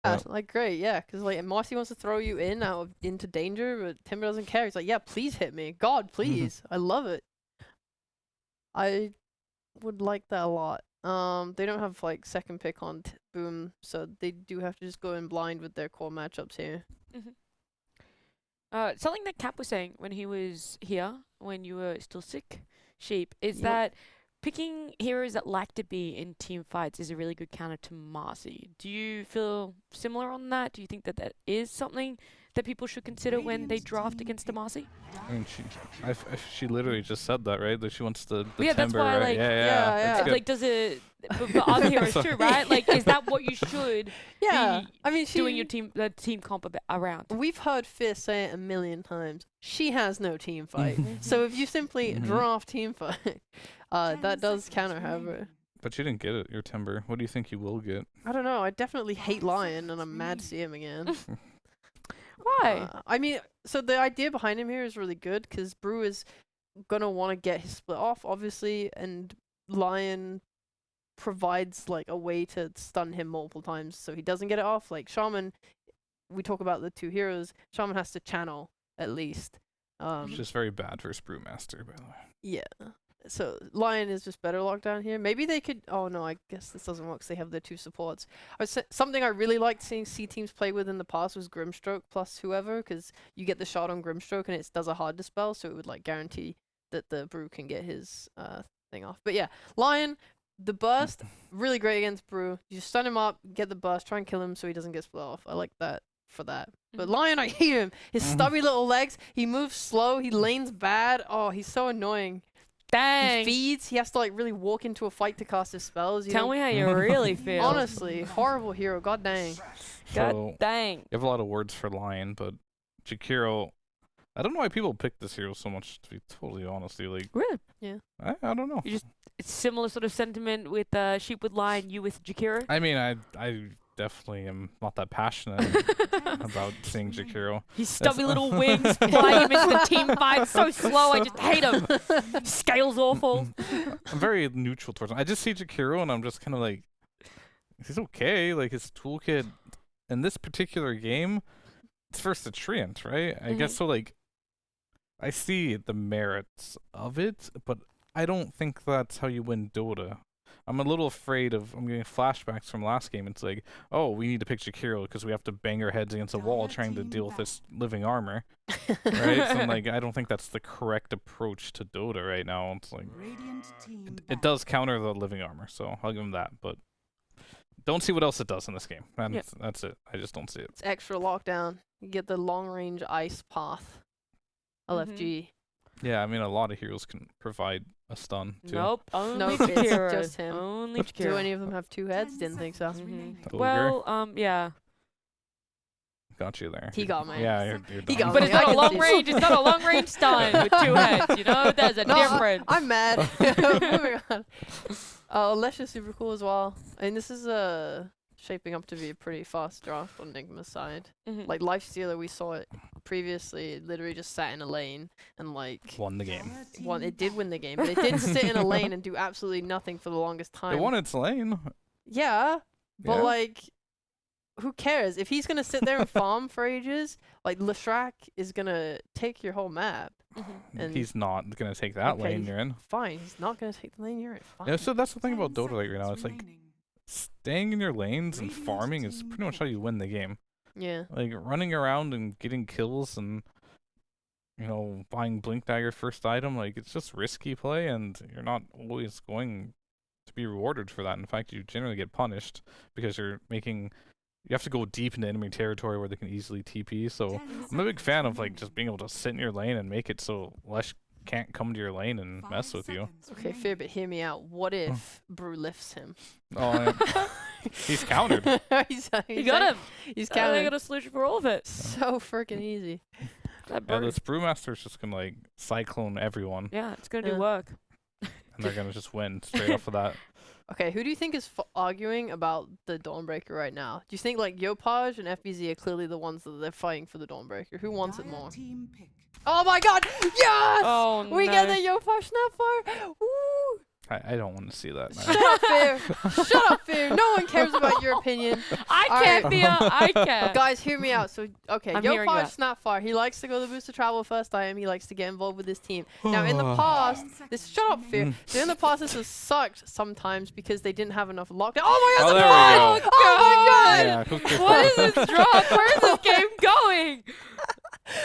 Yeah, like great, yeah, because like Marcy wants to throw you into danger, but Timber doesn't care. He's like, yeah, please hit me, God, please. I love it. I would like that a lot. They don't have like second pick on Boom, so they do have to just go in blind with their core matchups here. Something that Cap was saying when he was here, when you were still sick, Sheep, is Yep. that picking heroes that like to be in team fights is a really good counter to Marcy. Do you feel similar on that? Do you think that that is something that people should consider when they draft against a Marcy? I mean, she literally just said that, right? That she wants the Yeah, that's timber, why, right? like, Yeah. It's good. Like, does it? But other heroes too, right? Like, is that what you should Yeah, be I mean, doing your team comp around? We've heard Fierce say it a million times. She has no team fight. So if you simply draft team fight, that does counter her. But you didn't get it, your timber. What do you think you will get? I don't know. I definitely hate Lion, and I'm mad to see him again. Why? I mean, so the idea behind him here is really good because Brew is gonna want to get his split off, obviously, and Lion provides like a way to stun him multiple times so he doesn't get it off. Like Shaman, we talk about the two heroes. Shaman has to channel at least. It's just very bad versus Brewmaster, by the way. Yeah. So Lion is just better locked down here. Maybe they could. Oh no, I guess this doesn't work because they have their two supports. Something I really liked seeing C teams play with in the past was Grimstroke plus whoever, because you get the shot on Grimstroke and it does a hard dispel, so it would like guarantee that the Brew can get his thing off. But yeah, Lion, the burst, really great against Brew. You just stun him up, get the burst, try and kill him so he doesn't get split off. I like that for that. But Lion, I hate him. His stubby little legs. He moves slow. He lanes bad. Oh, he's so annoying. Dang. He feeds. He has to like really walk into a fight to cast his spells. Tell me how you really feel. Honestly, horrible hero. God dang. God dang. You have a lot of words for Lion, but Jakiro, I don't know why people pick this hero so much, to be totally honest. Like, Really? Yeah. I don't know. It's similar sort of sentiment with Sheep with Lion, you with Jakiro? I mean, I definitely am not that passionate about seeing Jakiro. His stubby little wings fly him into the team fight so slow, I just hate him. Scale's awful. I'm very neutral towards him. I just see Jakiro and I'm just kind of like, he's okay. Like, his toolkit in this particular game, it's first a treant, right? I guess so. Like, I see the merits of it, but I don't think that's how you win Dota. I'm a little afraid of, I'm getting flashbacks from last game. It's like, oh, we need to pick Jakiro because we have to bang our heads against a wall trying to deal with this living armor. Right? So I'm like, I don't think that's the correct approach to Dota right now. It's like, it does counter the living armor, so I'll give him that. But don't see what else it does in this game. And that's it. I just don't see it. It's extra lockdown. You get the long range ice path. LFG. Yeah, I mean, a lot of heroes can provide a stun, too. Nope. Only Nope, it's Jakiro. just him. Only Do Jakiro. any of them have two heads? Didn't think so. Well, yeah. Got you there. He got me. Yeah, you're He done. got But me. it's not I a can long see. range. It's not a long range stun with two heads. You know, there's a difference. I'm mad. Moving on. Lesh is super cool as well. And this is shaping up to be a pretty fast draft on Nigma's side. Like Lifestealer, we saw it previously. It literally just sat in a lane and like won the game. It did win the game, but it did sit in a lane and do absolutely nothing for the longest time. It won its lane. Yeah, but Yeah. like, who cares if he's gonna sit there and farm for ages? Like Leshrac is gonna take your whole map. And He's not gonna take that Okay, lane you're in. fine, he's not gonna take the lane you're in. Fine. Yeah, so that's the thing about Dota right now. It's like staying in your lanes and farming is pretty much how you win the game. Yeah. Like running around and getting kills and buying Blink Dagger first item, like it's just risky play and you're not always going to be rewarded for that. In fact, you generally get punished because you have to go deep into enemy territory where they can easily TP. So I'm a big fan of like just being able to sit in your lane and make it so Lesh can't come to your lane and mess with you. Okay, fair, but hear me out. What if Brew lifts him? Oh, yeah. He's countered. You got him. He's I countered. got a solution for all of it. So freaking easy. That Yeah, bird. this Brewmaster's just gonna like cyclone everyone, Yeah, it's gonna do Yeah. work. and they're gonna just win straight off of that. Okay, who do you think is arguing about the Dawnbreaker right now? Do you think like Yopaj and FBZ are clearly the ones that they're fighting for the Dawnbreaker? Who wants it more? Oh my god! Yes! Oh We no. get the Yopaj Snapfire! Woo! I don't want to see that. Shut up, Fear. Shut up, Fear. No one cares about your opinion. I All can't right. be I can't. Guys, hear me out. So, okay, I'm hearing you Yopaj out. Snapfire, he likes to go the booster travel first time. He likes to get involved with his team. Now, in the past, shut up, Fear. So in the past, this has sucked sometimes because they didn't have enough lockdown. Oh my Oh, God! there we go. Oh my God! Yeah, who cares What is about- this drop? Where is this game going?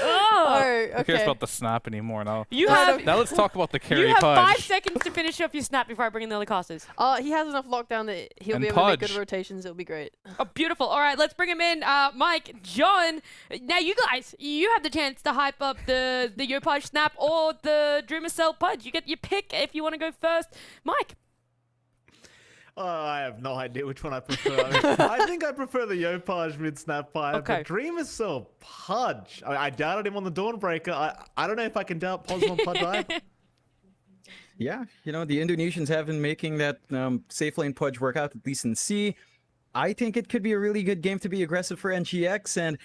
All Oh. right, Who cares okay. about the snap anymore now? You I have don't- Now let's talk about the carry you have Pudge. 5 seconds to finish off your snap before I bring in the other casters. He has enough lockdown that he'll And be able to make good Pudge. rotations. It'll be great. Oh, beautiful. All right, let's bring him in. Mike, John. Now, you guys, you have the chance to hype up the Yopaj snap or the Dreamer Cell Pudge. You get your pick if you want to go first. Mike. I have no idea which one I prefer. I think I prefer the Yopaj mid snap fire, Okay. but Dreamer Cell Pudge. I doubted him on the Dawnbreaker. I don't know if I can doubt Pos on Pudge either. Yeah, you know, the Indonesians have been making that safe lane Pudge work out, at least in C. I think it could be a really good game to be aggressive for NGX, and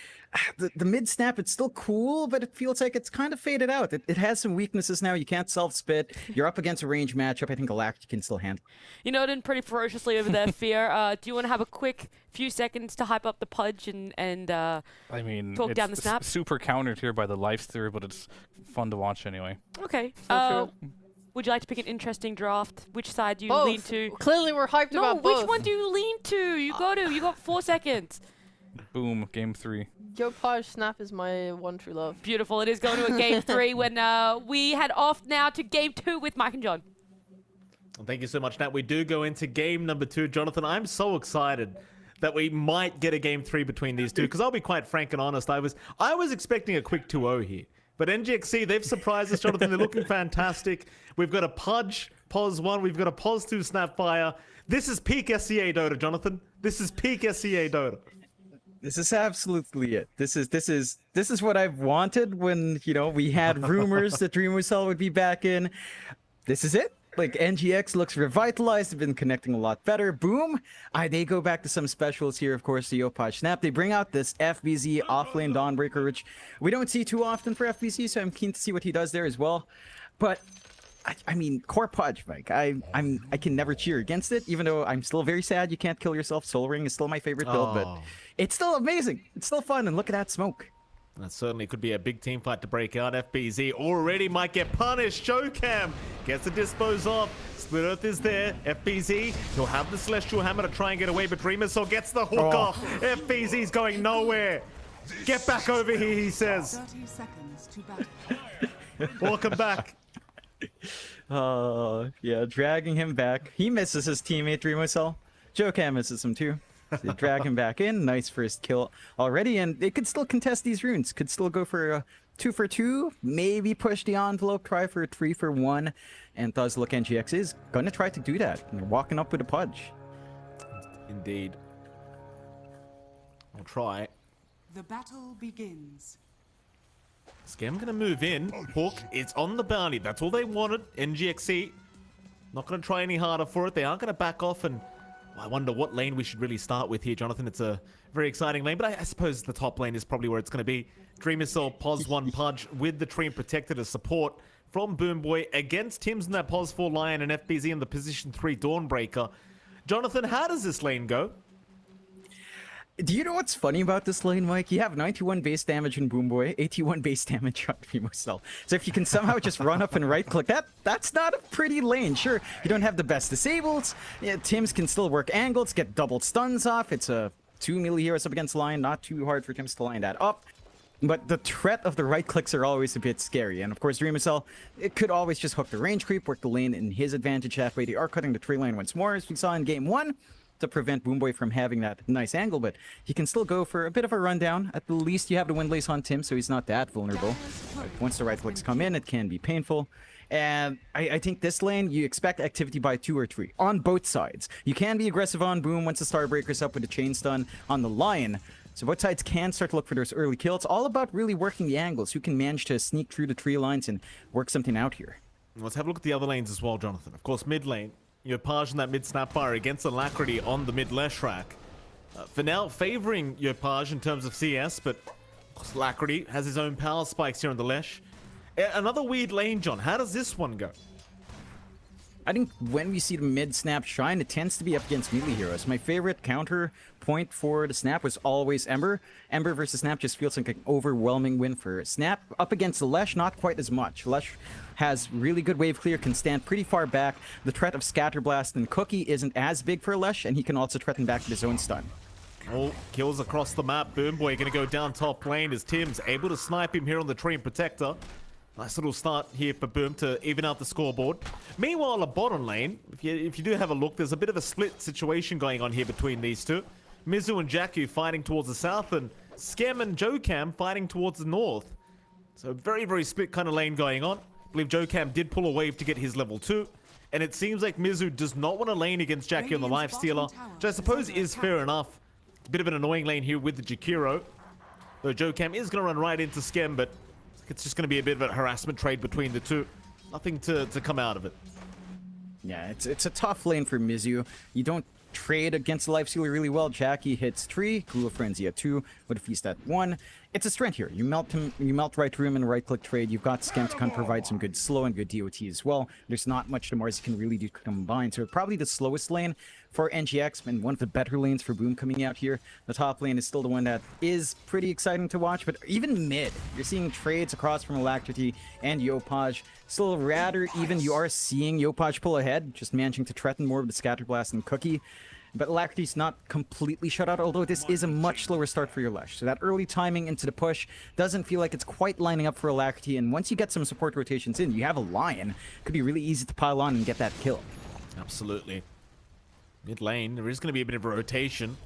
the mid snap, it's still cool, but it feels like it's kind of faded out. It has some weaknesses now. You can't self-spit. You're up against a range matchup. I think Alacrity can still handle. You know, done pretty ferociously over there, Fear. Do you want to have a quick few seconds to hype up the Pudge and I mean, talk it's down the snap? super countered here by the lifesteal, but it's fun to watch anyway. Okay. So true. Would you like to pick an interesting draft? Which side do you Both. lean to? Clearly, we're hyped No, about which both. one do you lean to? You got to. You got 4 seconds. Boom, game 3. Yopaj Snap is my one true love. Beautiful. It is going to a game 3 when we head off now to game 2 with Mike and John. Well, thank you so much, Nat. We do go into game number 2. Jonathan, I'm so excited that we might get a game 3 between these two, because I'll be quite frank and honest. I was expecting a quick 2-0 here. But NGX.SEA, they've surprised us, Jonathan. They're looking fantastic. We've got a Pudge, Pos 1. We've got a Pos 2 Snapfire. This is peak SEA Dota, Jonathan. This is peak SEA Dota. This is absolutely it. This is what I've wanted when, you know, we had rumors that Dreamer Cell would be back in. This is it. Like, NGX looks revitalized. They've been connecting a lot better. Boom. They go back to some specials here, of course, the Yopaj Snap. They bring out this FBZ offlane Dawnbreaker, which we don't see too often for FBZ, so I'm keen to see what he does there as well. But I mean, core Pudge, Mike. I can never cheer against it, even though I'm still very sad you can't kill yourself. Soul Ring is still my favorite build, but it's still amazing. It's still fun, and look at that smoke. That certainly could be a big team fight to break out. FBZ already might get punished. Showcam gets the dispose off. Split Earth is there. FBZ, he'll have the Celestial Hammer to try and get away, but Dreamer Cell gets the hook off. FBZ's going nowhere. Get back over here, he says. 30 seconds to battle. Welcome back. Yeah, dragging him back. He misses his teammate Dreamer Cell. Showcam misses him too. They drag him back in. Nice first kill already, and they could still contest these runes. Could still go for a 2 for 2, maybe push the envelope, try for a 3 for 1, and thus look NGX is gonna try to do that. And they're walking up with a Pudge. Indeed. I'll try. The battle begins. Scam gonna move in. Hook, it's on the bounty. That's all they wanted. NGX.SEA. Not gonna try any harder for it. They are gonna back off, and I wonder what lane we should really start with here, Jonathan. It's a very exciting lane, but I suppose the top lane is probably where it's going to be. Dreamer Cell, Pos 1 Pudge with the Treant Protector to support from Boomboy against Tim's in that Pos 4 Lion and FBZ in the position 3 Dawnbreaker. Jonathan, how does this lane go? Do you know what's funny about this lane, Mike? You have 91 base damage in Boomboy, 81 base damage on Dreamer Cell. So if you can somehow just run up and right-click, that's not a pretty lane. Sure, you don't have the best disables. Yeah, Tims can still work angles, get double stuns off. It's a 2 melee heroes up against Lion. Not too hard for Tims to line that up. But the threat of the right-clicks are always a bit scary. And of course, Dreamer Cell, it could always just hook the range creep, work the lane in his advantage halfway. They are cutting the tree line once more, as we saw in game 1. To prevent Boomboy from having that nice angle, but he can still go for a bit of a rundown. At the least, you have the Windlace on Tim, so he's not that vulnerable. But once the right clicks come in, it can be painful. And I think this lane, you expect activity by 2 or 3 on both sides. You can be aggressive on Boom once the Starbreaker's up with a chain stun on the Lion. So both sides can start to look for those early kills. It's all about really working the angles. Who can manage to sneak through the tree lines and work something out here? Let's have a look at the other lanes as well, Jonathan. Of course, mid lane. Yopaj in that mid Snapfire against Alacrity on the mid Leshrac. For now, favoring Yopaj in terms of CS, but of course, Alacrity has his own power spikes here on the Lesh. Another weird lane, John. How does this one go? I think when we see the mid snap shine, it tends to be up against melee heroes. My favorite counter point for the snap was always Ember. Ember versus Snap just feels like an overwhelming win for Snap. Up against the Lesh, not quite as much. Lesh has really good wave clear, can stand pretty far back. The threat of Scatterblast and Cookie isn't as big for Lesh, and he can also threaten back with his own stun. All kills across the map. Boomboy going to go down top lane as Tim's able to snipe him here on the Tree Protector. Nice little start here for Boom to even out the scoreboard. Meanwhile, on the bottom lane, if you do have a look, there's a bit of a split situation going on here between these two. Mizu and Jakku fighting towards the south, and Skem and Jokam fighting towards the north. So very, very split kind of lane going on. I believe Jokam did pull a wave to get his level 2. And it seems like Mizu does not want to lane against Jakku on the Lifestealer, which I suppose is fair enough. It's a bit of an annoying lane here with the Jakiro. Though Jokam is going to run right into Skem, but it's just going to be a bit of a harassment trade between the two. Nothing to come out of it. Yeah, it's a tough lane for Mizu. You don't trade against the Lifestealer really well. Jackie hits 3, Cruel Frenzy at 2, with a Feast at 1. It's a strength here. You melt him, you melt right through him in a right-click trade. You've got Skem to kind of provide some good slow and good DOT as well. There's not much the Mars can really do combined. So probably the slowest lane for NGX and one of the better lanes for Boom coming out here. The top lane is still the one that is pretty exciting to watch, but even mid, you're seeing trades across from Alacrity and Yopaj. Still rather even, you are seeing Yopaj pull ahead, just managing to threaten more with the Scatterblast and Cookie. But Alacrity's not completely shut out, although this is a much slower start for your Lesh. So that early timing into the push doesn't feel like it's quite lining up for Alacrity, and once you get some support rotations in, you have a Lion. Could be really easy to pile on and get that kill. Absolutely. Mid lane, there is going to be a bit of a rotation.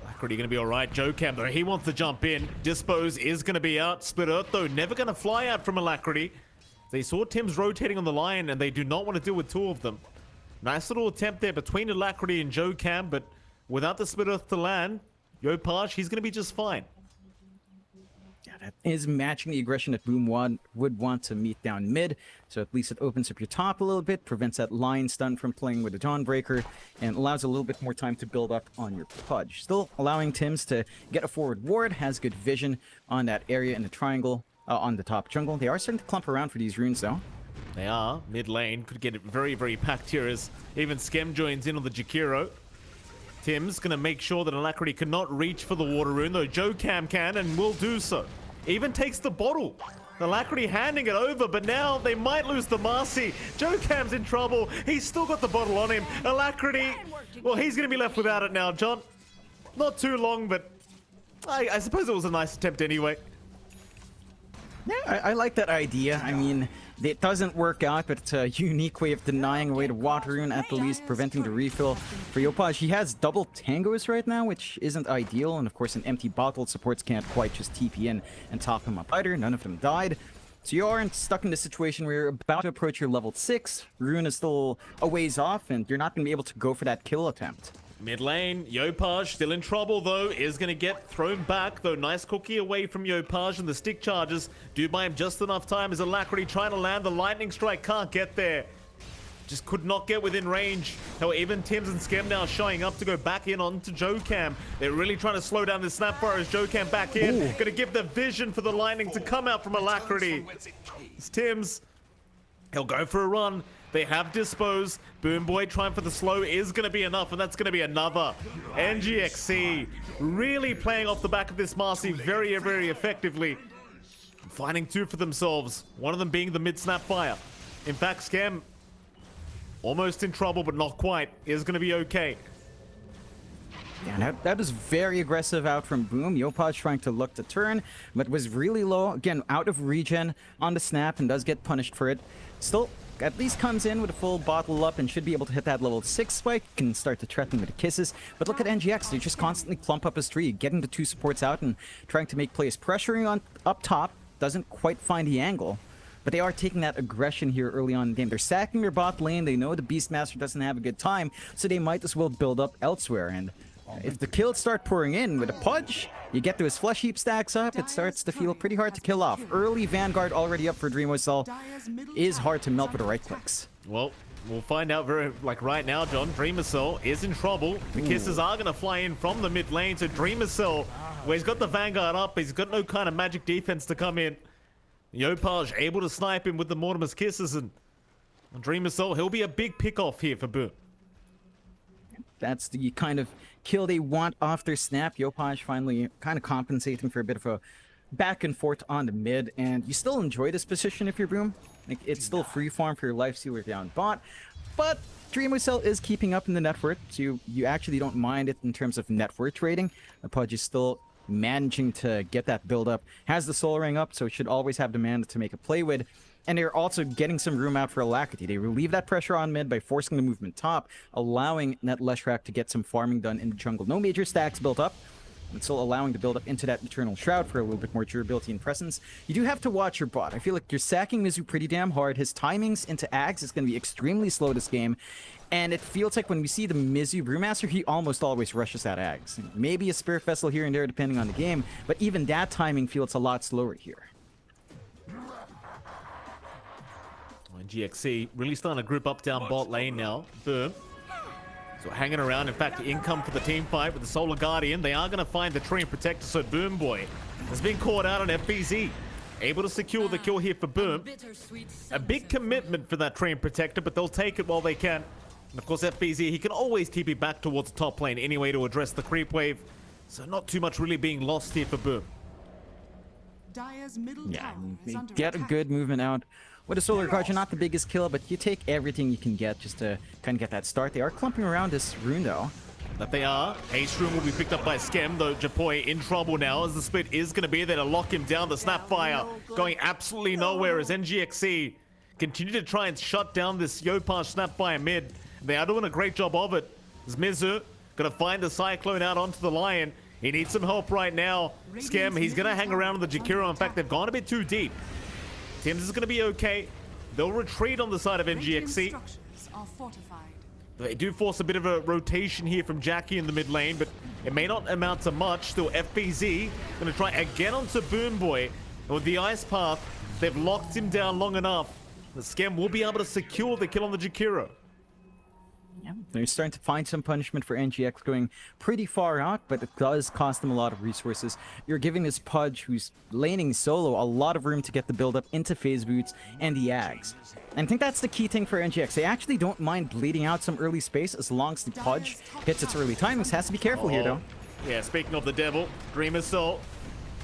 Alacrity going to be alright. Jokam, though, he wants to jump in. Dispose is going to be out. Split Earth, though, never going to fly out from Alacrity. They saw Tim's rotating on the Lion, and they do not want to deal with 2 of them. Nice little attempt there between Alacrity and Jokam, but without the Split Earth to land, Yopaj, he's going to be just fine. Yeah, that is matching the aggression that Boom would want to meet down mid, so at least it opens up your top a little bit, prevents that Lion stun from playing with the Dawnbreaker, and allows a little bit more time to build up on your Pudge. Still allowing Tims to get a forward ward, has good vision on that area in the triangle on the top jungle. They are starting to clump around for these runes, though. They are. Mid lane could get it very, very packed here as even Skem joins in on the Jakiro. Tim's going to make sure that Alacrity cannot reach for the water rune, though Jokam can and will do so. Even takes the bottle. Alacrity handing it over, but now they might lose the Marcy. Jokam's in trouble. He's still got the bottle on him. Alacrity, well, he's going to be left without it now, John. Not too long, but I suppose it was a nice attempt anyway. Yeah, I like that idea. I mean, it doesn't work out, but it's a unique way of denying away the water rune, at the least preventing the refill for Yopaj. He has double tangos right now, which isn't ideal, and of course an empty bottle supports can't quite just TP in and top him up either. None of them died. So you aren't stuck in this situation where you're about to approach your level 6, rune is still a ways off, and you're not going to be able to go for that kill attempt. Mid lane, Yopaj still in trouble though, is going to get thrown back, though nice cookie away from Yopaj, and the stick charges do buy him just enough time as Alacrity trying to land the lightning strike, can't get there. Just could not get within range. How even Tims and Skem now showing up to go back in onto Jokam. They're really trying to slow down the Snapfire as Jokam back in. Gonna give the vision for the lightning to come out from Alacrity. It's Tims. He'll go for a run. They have Dispose. Boomboy trying for the slow is going to be enough, and that's going to be another. NGX.SEA really playing off the back of this Marcy very, very effectively. Finding 2 for themselves. One of them being the mid-Snapfire. In fact, Skem, almost in trouble, but not quite, is going to be okay. Yeah, that was very aggressive out from Boom. Yopaj trying to look to turn, but was really low. Again, out of regen on the snap and does get punished for it. Still, at least comes in with a full bottle up and should be able to hit that level 6 spike. Can start to threaten with the kisses. But look at NGX. They just constantly clump up his tree, getting the 2 supports out and trying to make plays. Pressuring on up top. Doesn't quite find the angle. But they are taking that aggression here early on in the game. They're sacking their bot lane. They know the Beastmaster doesn't have a good time, so they might as well build up elsewhere. And if the kills start pouring in with a Pudge, you get those flesh heap stacks up, it starts to feel pretty hard to kill off. Early Vanguard already up for Dreamwhistle is hard to melt with the right clicks. Well, we'll find out right now, John. Dreamwhistle is in trouble. The kisses are going to fly in from the mid lane, so Dreamwhistle, where he's got the Vanguard up, he's got no kind of magic defense to come in. Yopaj able to snipe him with the Mortimer's kisses, and Dreamer Soul, he'll be a big pick-off here for Boom. That's the kind of kill they want off their snap. Yopaj finally kind of compensating for a bit of a back and forth on the mid, and you still enjoy this position if you're Boom. Like, it's still free farm for your life stealer down bot, but Dreamercell is keeping up in the net worth, so you actually don't mind it in terms of net worth rating. The Pudge is still managing to get that build up, has the soul ring up, so it should always have demand to make a play with. And they're also getting some room out for Alacrity. They relieve that pressure on mid by forcing the movement top, allowing Net Leshrak to get some farming done in the jungle. No major stacks built up, and still allowing the build up into that Eternal Shroud for a little bit more durability and presence. You do have to watch your bot. I feel like you're sacking Mizu pretty damn hard. His timings into Ags is going to be extremely slow this game. And it feels like when we see the Mizu Brewmaster, he almost always rushes at Ags. Maybe a Spirit Vessel here and there depending on the game, but even that timing feels a lot slower here. NGX.SEA really starting to group up down bot lane now. Boom. So hanging around. In fact, income for the team fight with the Solar Guardian. They are going to find the Tree and Protector, so Boom Boy has been caught out on FBZ. Able to secure the kill here for Boom. A big commitment for that Tree and Protector, but they'll take it while they can. And of course, FBZ, he can always TP back towards the top lane anyway to address the creep wave. So not too much really being lost here for Boom. Dire's middle Yeah, tower they is under get a attack. good movement out. With a Solar Guardian, not the biggest kill, but you take everything you can get just to kind of get that start. They are clumping around this rune, though. That they are. Ace Room will be picked up by Skem, though Japoi in trouble now as the split is going to be there to lock him down. The Snapfire going absolutely nowhere as NGX.SEA continue to try and shut down this Yopaj Snapfire mid. They are doing a great job of it. As Mizu going to find the Cyclone out onto the Lion. He needs some help right now. Skem, he's going to hang around with the Jakiro. In fact, they've gone a bit too deep. Tim's is going to be okay. They'll retreat on the side of NGX.SEA. Structures are fortified. They do force a bit of a rotation here from Jackie in the mid lane, but it may not amount to much. Still, FBZ going to try again onto Boom Boy. And with the Ice Path, they've locked him down long enough. The Skem will be able to secure the kill on the Jakiro. Yeah, they're starting to find some punishment for NGX going pretty far out, but it does cost them a lot of resources. You're giving this Pudge, who's laning solo, a lot of room to get the build-up into phase boots and the Ags. And I think that's the key thing for NGX. They actually don't mind bleeding out some early space as long as the Pudge hits its early timings. Has to be careful here, though. Yeah, speaking of the devil, Dreamer Soul.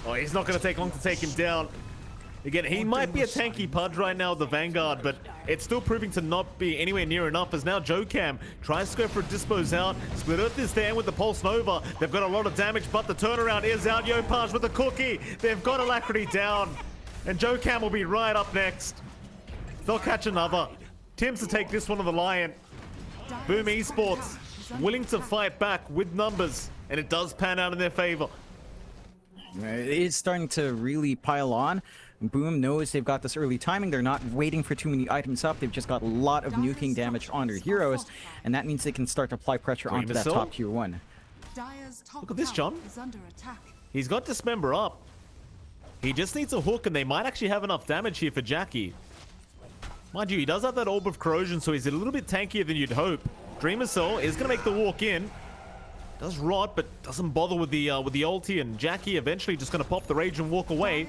Oh, he's not going to take long to take him down. Again, he might be a tanky Pudge right now with the Vanguard, but it's still proving to not be anywhere near enough as now Jokam tries to go for a dispose out. Split Earth is there with the Pulse Nova. They've got a lot of damage, but the turnaround is out. Yopaj with the cookie. They've got Alacrity down. And Jokam will be right up next. They'll catch another. Tim's to take this one to the Lion. Boom Esports willing to fight back with numbers, and it does pan out in their favor. It is starting to really pile on. Boom knows they've got this early timing. They're not waiting for too many items up. They've just got a lot of nuking damage on their heroes, and that means they can start to apply pressure onto that top tier 1. Dire's top Look at this, tower John. is under attack. He's got Dismember up. He just needs a hook, and they might actually have enough damage here for Jackie. Mind you, he does have that Orb of Corrosion, so he's a little bit tankier than you'd hope. Dreamer Soul is going to make the walk in. Does rot, but doesn't bother with the ulti, and Jackie eventually just going to pop the rage and walk away.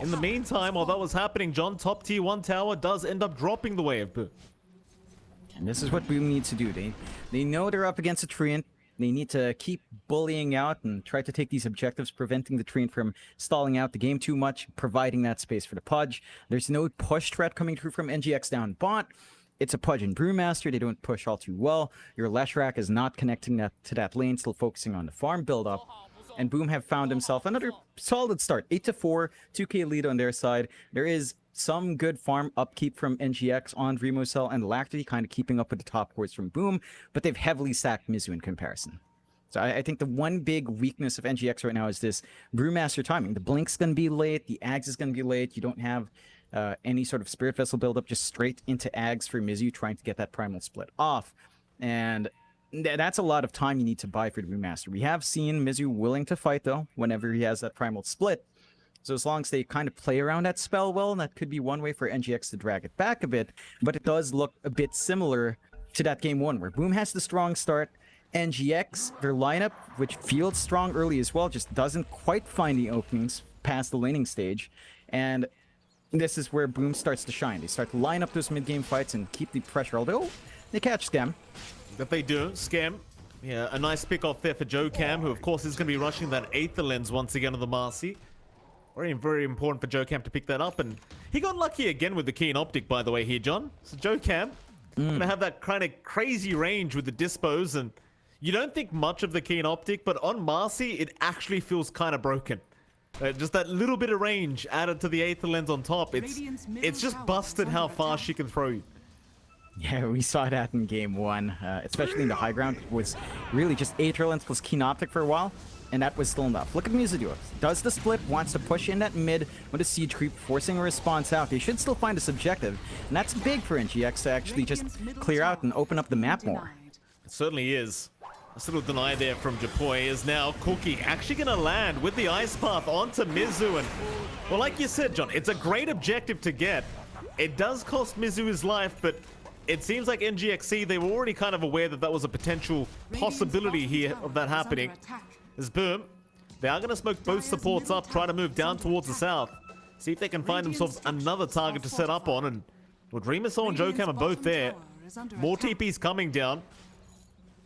In the meantime, while that was happening, John, top tier 1 tower does end up dropping the way of Boom. And this is what Boom needs to do. They know they're up against a Treant. They need to keep bullying out and try to take these objectives, preventing the Treant from stalling out the game too much, providing that space for the Pudge. There's no push threat coming through from NGX down bot. It's a Pudge and Brewmaster. They don't push all too well. Your Leshrak is not connecting to that lane, still focusing on the farm build-up. And Boom have found himself another solid start. 8-4, 2k lead on their side. There is some good farm upkeep from NGX on Remocell and Lactity, kind of keeping up with the top course from Boom, but they've heavily sacked Mizu in comparison. So I think the one big weakness of NGX right now is this Brewmaster timing. The Blink's going to be late, the Ags is going to be late, you don't have any sort of Spirit Vessel buildup, just straight into Ags for Mizu trying to get that Primal split off. And that's a lot of time you need to buy for the Brewmaster. We have seen Mizu willing to fight, though, whenever he has that Primal split. So as long as they kind of play around that spell well, that could be one way for NGX to drag it back a bit. But it does look a bit similar to that game 1, where Boom has the strong start. NGX, their lineup, which feels strong early as well, just doesn't quite find the openings past the laning stage. And this is where Boom starts to shine. They start to line up those mid-game fights and keep the pressure. Although they catch Scam. That they do. Scam. Yeah, a nice pick off there for JoeCam, who of course is going to be rushing that Aether Lens once again on the Marcy. Very important for JoeCam to pick that up, and he got lucky again with the keen optic, by the way, here, John. So JoeCam gonna have that kind of crazy range with the dispos, and you don't think much of the keen optic, but on Marcy, it actually feels kind of broken. Just that little bit of range added to the Aether Lens on top. It's just busted how fast she can throw you. Yeah, we saw that in game 1, especially in the high ground. It was really just Aether Lens plus keen optic for a while. And that was still enough. Look at Mizu do it. Does the split, wants to push in that mid with a siege creep, forcing a response out. They should still find this objective, and that's big for NGX to actually just clear out and open up the map more. It certainly is. A little deny there from Japoy is now Cookie actually going to land with the ice path onto Mizu. And, well, like you said, John, it's a great objective to get. It does cost Mizu his life, but it seems like NGX.SEA, they were already kind of aware that that was a potential possibility here of that happening. As Boom, they are going to smoke both supports up, try to move down towards the south. See if they can find themselves another target to set up on. And well, DreamerSoul and JoeCam are both there. More TPs coming down.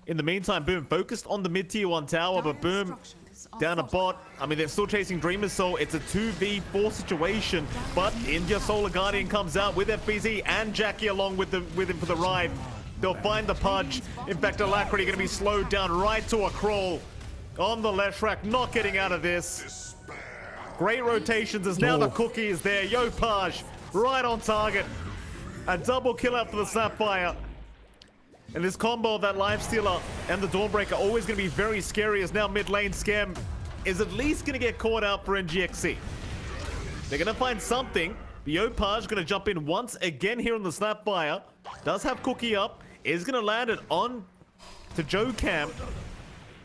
In the meantime, Boom focused on the mid-tier 1 tower, but Boom down a bot. I mean, they're still chasing DreamerSoul. It's a 2v4 situation, but India Solar Guardian comes out with FBZ and Jackie along with him for the ride. They'll find the Pudge. In fact, Alacrity going to be slowed down right to a crawl. On the Leshrac, not getting out of this. Great rotations as now the Cookie is there. Yopaj, right on target. A double kill out for the Sapphire. And this combo of that Lifestealer and the Dawnbreaker always going to be very scary, as now mid lane Scam is at least going to get caught out for NGX.SEA. They're going to find something. The Yopaj going to jump in once again here on the Snapfire. Does have Cookie up. Is going to land it on to JoeCam.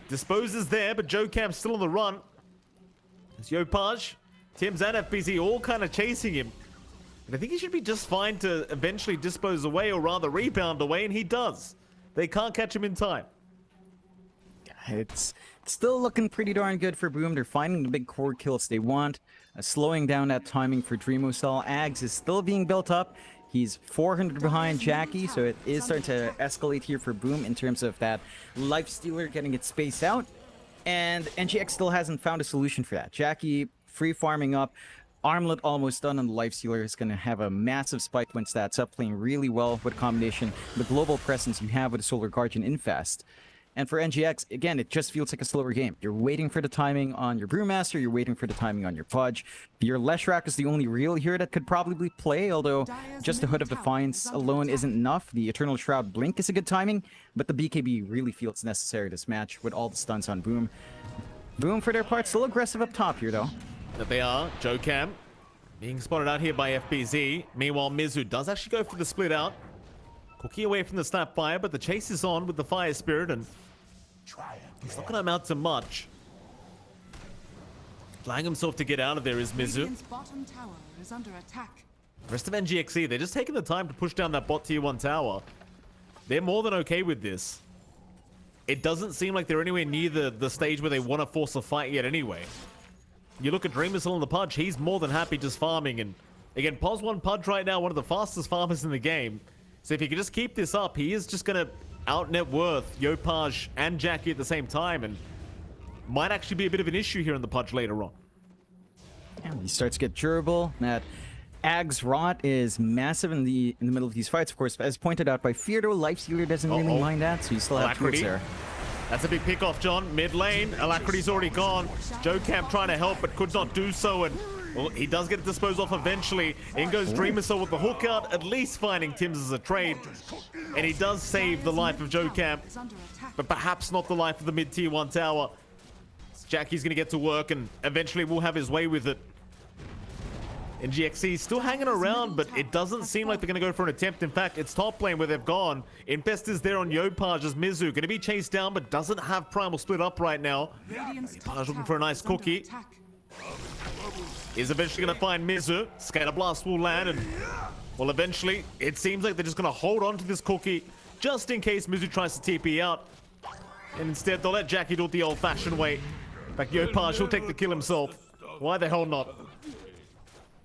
Disposes there, but JoeCam still on the run. It's Yopaj, Tim's and FBZ all kind of chasing him. And I think he should be just fine to eventually dispose away, or rather rebound away, and he does. They can't catch him in time. It's still looking pretty darn good for Boom. They're finding the big core kills they want, slowing down that timing for DreamerSoul. Ags is still being built up. He's 400 behind Jackie, so it is starting to escalate here for Boom in terms of that Lifestealer getting its space out. And NGX still hasn't found a solution for that. Jackie free farming up. Armlet almost done on the Lifestealer is going to have a massive spike when stats up, playing really well with combination, the global presence you have with the Solar Guardian Infest. And for NGX, again, it just feels like a slower game. You're waiting for the timing on your Brewmaster, you're waiting for the timing on your Pudge. Your Leshrac is the only real hero that could probably play, although just the Hood of Defiance alone isn't enough. The Eternal Shroud Blink is a good timing, but the BKB really feels necessary this match with all the stunts on Boom. Boom, for their part, still aggressive up top here, though. That they are. JoeCam being spotted out here by FBZ. Meanwhile, Mizu does actually go for the split out. Cookie away from the Snapfire, but the chase is on with the Fire Spirit, and it's not going to amount to much. Flying himself to get out of there is Mizu. Radiant's bottom tower is under attack. The rest of NGX.SEA, they're just taking the time to push down that bot tier 1 tower. They're more than okay with this. It doesn't seem like they're anywhere near the stage where they want to force a fight yet anyway. You look at DreamerSoul on the Pudge, he's more than happy just farming. And again, Pos1 Pudge right now, one of the fastest farmers in the game. So if he can just keep this up, he is just going to out net worth Yopaj and Jackie at the same time, and might actually be a bit of an issue here in the Pudge later on. And he starts to get durable. That Ag's Rot is massive in the middle of these fights, of course. As pointed out by Feardo, Lifestealer doesn't really mind that, so you still have tools there. That's a big pick off, John. Mid lane, Alacrity's already gone. JoeCam trying to help, but could not do so, and well, he does get it disposed off eventually. In goes DreamerSoul with the hook out, at least finding Tim's as a trade. And he does save the life of JoeCam, but perhaps not the life of the mid-tier 1 tower. Jackie's going to get to work, and eventually will have his way with it. NGX.SEA still hanging around, but it doesn't seem like they're going to go for an attempt. In fact, it's top lane where they've gone. Infest is there on Yopaj as Mizu. Going to be chased down, but doesn't have Primal split up right now. Yopaj looking for a nice cookie. Is eventually going to find Mizu. Scatter Blast will land, and well, eventually, it seems like they're just going to hold on to this cookie just in case Mizu tries to TP out. And instead, they'll let Jackie do it the old-fashioned way. In fact, Yopaj will take the kill himself. Why the hell not?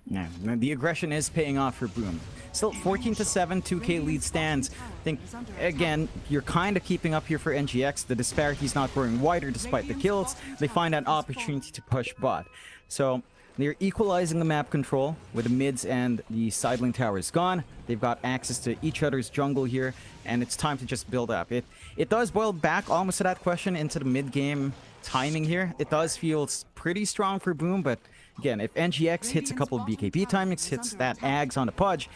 Yeah, the aggression is paying off for Boom. Still 14-7, 2K lead stands. I think, again, you're kind of keeping up here for NGX. The disparity's not growing wider despite the kills. They find an opportunity to push bot. So they're equalizing the map control with the mids and the side lane towers gone. They've got access to each other's jungle here, and it's time to just build up. It does boil back almost to that question into the mid-game timing here. It does feel pretty strong for Boom, but again, if NGX hits a couple of BKB timings, hits that Ags on the Pudge,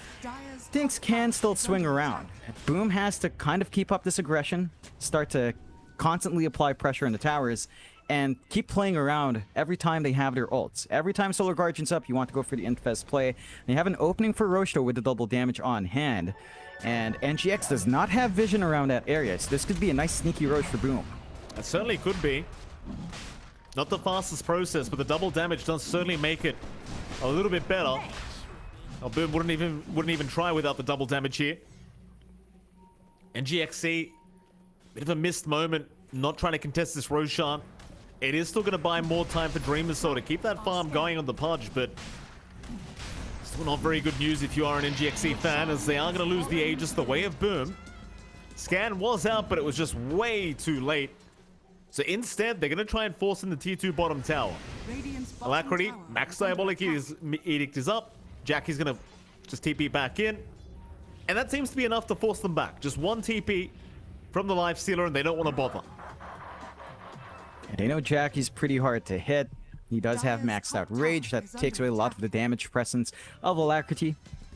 things can still swing around. Boom has to kind of keep up this aggression, start to constantly apply pressure in the towers, and keep playing around every time they have their ults. Every time Solar Guardian's up, you want to go for the Infest play. They have an opening for Roche though with the double damage on hand, and NGX does not have vision around that area, so this could be a nice sneaky Roche for Boom. It certainly could be. Not the fastest process, but the double damage does certainly make it a little bit better. Oh, Boom wouldn't even try without the double damage here. NGX.SEA, bit of a missed moment, not trying to contest this Roshan. It is still going to buy more time for Dreamersoul to keep that farm going on the Pudge, but still not very good news if you are an NGX.SEA fan, as they are going to lose the Aegis the way of Boom. Scan was out, but it was just way too late. So instead, they're going to try and force in the tier 2 bottom tower. Alacrity, Max Diabolic Edict is up. Jackie's going to just TP back in. And that seems to be enough to force them back. Just one TP from the Lifestealer, and they don't want to bother. And I know Jackie's pretty hard to hit. He does have maxed out Rage. That takes away a lot of the damage presence of Alacrity.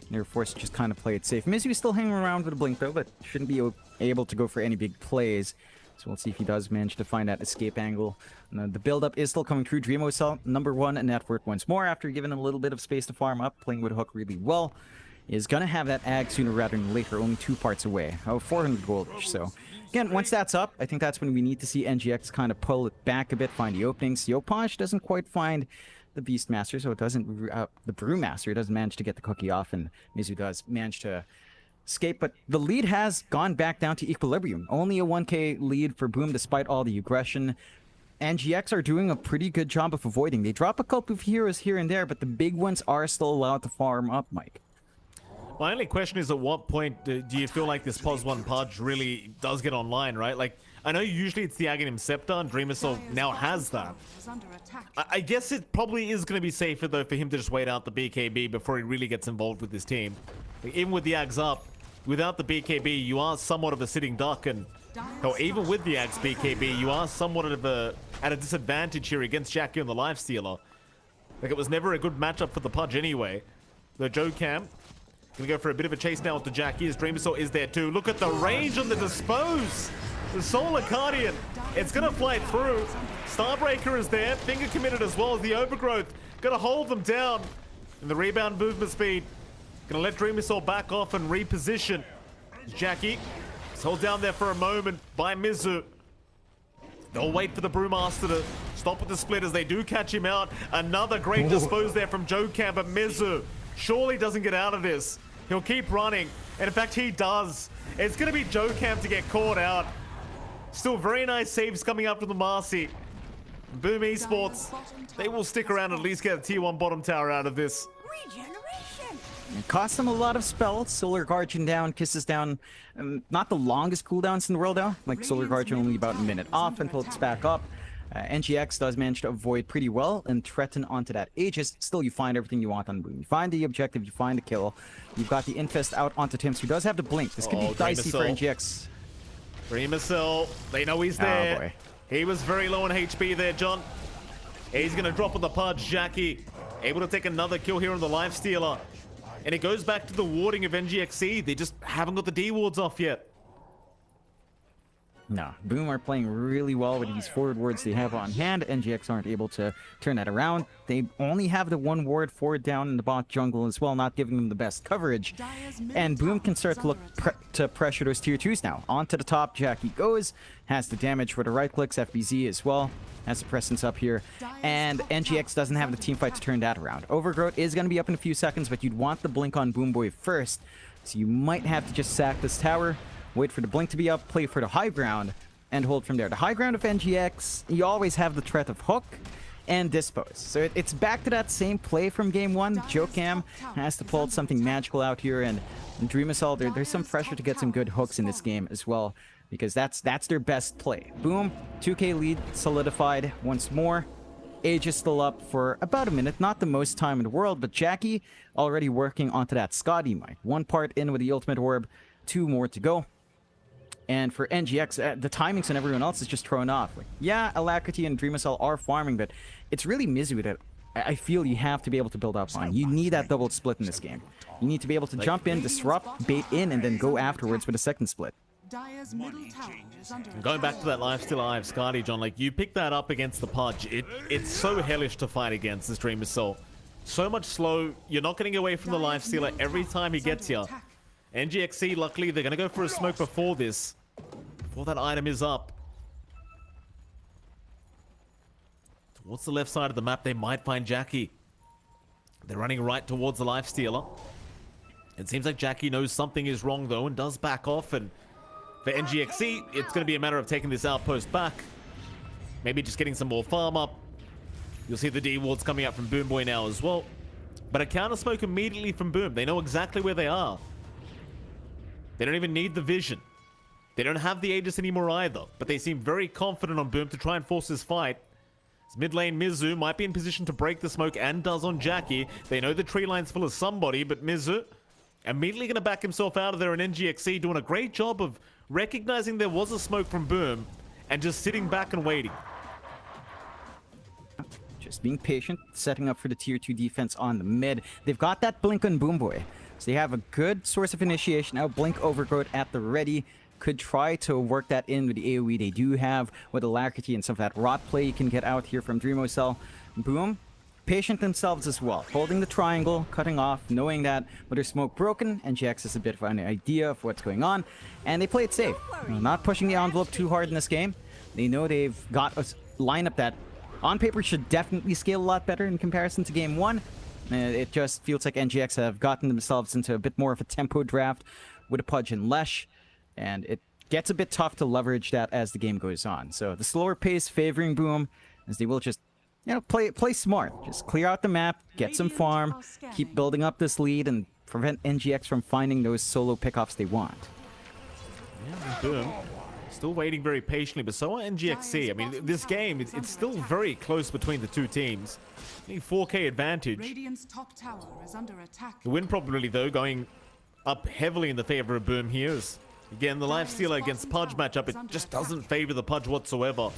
They're forced to just kind of play it safe. Mizu is still hanging around with a Blink though, but shouldn't be able to go for any big plays. So we'll see if he does manage to find that escape angle. The build-up is still coming through. Dreamersoul, #1 and network once more after giving him a little bit of space to farm up, playing with Hook really well. Is going to have that Ag sooner rather than later, only 2 parts away. 400 gold. So again, once that's up, I think that's when we need to see NGX kind of pull it back a bit, find the openings. Yopaj doesn't quite find the Beastmaster, so it doesn't, the Brewmaster doesn't manage to get the cookie off, and Mizu does manage to escape, but the lead has gone back down to equilibrium. Only a 1k lead for Boom despite all the aggression. NGX are doing a pretty good job of avoiding. They drop a couple of heroes here and there, but the big ones are still allowed to farm up, Mike. My only question is, at what point do you feel like this POS1 Pudge really does get online, right? Like, I know usually it's the Aghanim Scepter, and Dreamersoul now has that. I guess it probably is going to be safer, though, for him to just wait out the BKB before he really gets involved with his team. Like, even with the Ags up, without the BKB, you are somewhat of a sitting duck, and even with the Ags BKB, you are somewhat of at a disadvantage here against Jackie on the Lifestealer. Like, it was never a good matchup for the Pudge anyway. The Joe Cam gonna go for a bit of a chase now with the Jackie, as Dreamersoul is there too. Look at the range on the Dispose! The Solar Guardian, it's gonna fly through. Starbreaker is there, finger committed as well as the Overgrowth. Gonna hold them down. And the rebound movement speed, gonna let Dreamersoul back off and reposition. Jackie is held down there for a moment by Mizu. They'll wait for the Brewmaster to stop with the split as they do catch him out. Another great Dispose there from Joe Cam, but Mizu surely doesn't get out of this. He'll keep running, and in fact he does. It's going to be Joe Cam to get caught out. Still very nice saves coming up from the Marcy. Boom Esports, they will stick around and at least get a tier 1 bottom tower out of this. It costs them a lot of spells. Solar Guardian down, Kisses down. Not the longest cooldowns in the world though. Like Solar Guardian only about a minute off until it's back up. NGX does manage to avoid pretty well and threaten onto that Aegis. Still, you find everything you want on Boom. You find the objective, you find the kill. You've got the Infest out onto Tims, who does have the Blink. This could be dicey for NGX. Dreamersoul, they know he's there. Oh boy. He was very low on HP there, John. He's going to drop on the Pudge. Jackie able to take another kill here on the Lifestealer. And it goes back to the warding of NGX.SEA. They just haven't got the D wards off yet. No, Boom are playing really well with these forward wards they have on hand. NGX aren't able to turn that around. They only have the 1 ward forward down in the bot jungle as well, not giving them the best coverage. And Boom can start to look to pressure those tier 2s now. Onto the top, Jackie goes, has the damage for the right clicks, FBZ as well. Has the presence up here. And NGX doesn't have the team fight to turn that around. Overgrowth is going to be up in a few seconds, but you'd want the blink on Boom Boy first. So you might have to just sack this tower. Wait for the blink to be up, play for the high ground, and hold from there. The high ground of NGX, you always have the threat of Hook, and dispose. So it's back to that same play from game 1. Jokam has to pull out something magical out here, and Dream Assault, there's some pressure to get some good hooks in this game as well, because that's their best play. Boom, 2k lead solidified once more. Age is still up for about a minute, not the most time in the world, but Jackie already working onto that Scotty mic. 1 part in with the ultimate orb, 2 more to go. And for NGX, the timings and everyone else is just thrown off. Like, yeah, Alacrity and Dream Assault are farming, but it's really Mizu that I feel you have to be able to build up on. You need that double split in this game. You need to be able to jump in, disrupt, bait in, and then go afterwards with a second split. Dire's middle tower is under Going back attack. to that lifesteal alive, Scotty, John, like, you pick that up against the Pudge. It's so hellish to fight against this Dream Assault. So much slow. You're not getting away from the lifestealer every time he gets you. NGX.SEA, luckily, they're going to go for a smoke before this. Before that item is up. Towards the left side of the map, they might find Jackie. They're running right towards the lifestealer. It seems like Jackie knows something is wrong, though, and does back off. And for NGX.SEA, it's going to be a matter of taking this outpost back. Maybe just getting some more farm up. You'll see the D wards coming out from Boom Boy now as well. But a counter smoke immediately from Boom. They know exactly where they are. They don't even need the vision. They don't have the Aegis anymore either. But they seem very confident on Boom to try and force this fight. As mid lane Mizu might be in position to break the smoke, and does on Jackie. They know the tree line's full of somebody, but Mizu immediately going to back himself out of there, and NGX.SEA doing a great job of recognizing there was a smoke from Boom and just sitting back and waiting. Just being patient, setting up for the tier 2 defense on the mid. They've got that blink on Boom Boy, so they have a good source of initiation. Now blink overgrowth at the ready. Could try to work that in with the AoE they do have with Alacrity and some of that rot play you can get out here from Dreamocell. Boom, patient themselves as well, holding the triangle, cutting off, knowing that with their smoke broken, NGX has a bit of an idea of what's going on, and they play it safe. Not pushing the envelope too hard in this game. They know they've got a lineup that on paper should definitely scale a lot better in comparison to game 1. It just feels like NGX have gotten themselves into a bit more of a tempo draft with a Pudge and Lesh, and it gets a bit tough to leverage that as the game goes on. So the slower pace favoring Boom, as they will just, you know, play smart. Just clear out the map, get some farm, keep building up this lead, and prevent NGX from finding those solo pickoffs they want. Yeah, Boom still waiting very patiently, but so are NGX.SEA. I mean, this game, it's still very close between the two teams. 4k advantage. Radiant's top tower is under attack. The win probability, though, going up heavily in the favor of Boom here. Again, the lifestealer against Pudge matchup, it just doesn't favor the Pudge whatsoever.